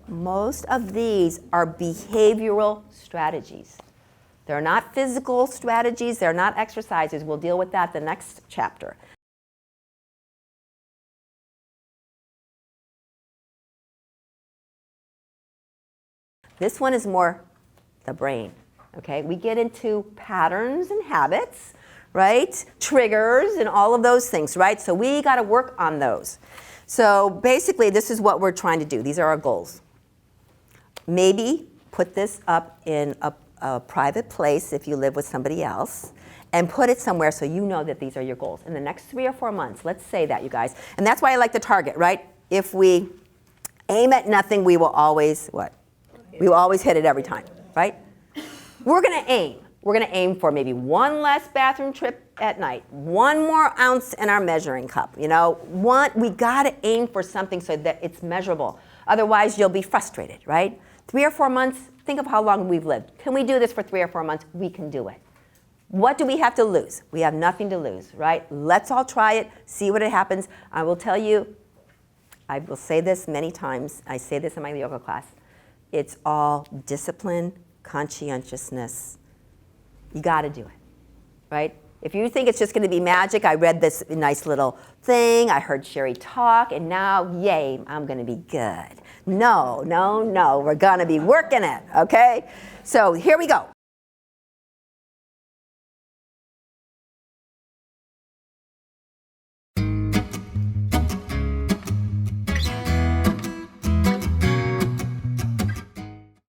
most of these are behavioral strategies. They're not physical strategies. They're not exercises. We'll deal with that the next chapter. This one is more the brain, okay? We get into patterns and habits, right? Triggers and all of those things, right? So we got to work on those. So basically, this is what we're trying to do. These are our goals. Maybe put this up in a private place if you live with somebody else, and put it somewhere so you know that these are your goals. In the next 3 or 4 months, let's say that, you guys. And that's why I like the target, right? If we aim at nothing, we will always, what? We will always hit it every time, right? We're going to aim. We're going to aim for maybe 1 less bathroom trip at night, 1 more ounce in our measuring cup. You know, we got to aim for something so that it's measurable. Otherwise, you'll be frustrated, right? 3 or 4 months, think of how long we've lived. Can we do this for 3 or 4 months? We can do it. What do we have to lose? We have nothing to lose, right? Let's all try it, see what happens. I will tell you, I will say this many times. I say this in my yoga class. It's all discipline, conscientiousness. You got to do it, right? If you think it's just going to be magic, I read this nice little thing, I heard Sherry talk, and now, yay, I'm going to be good. No, no, no, we're going to be working it, okay? So here we go.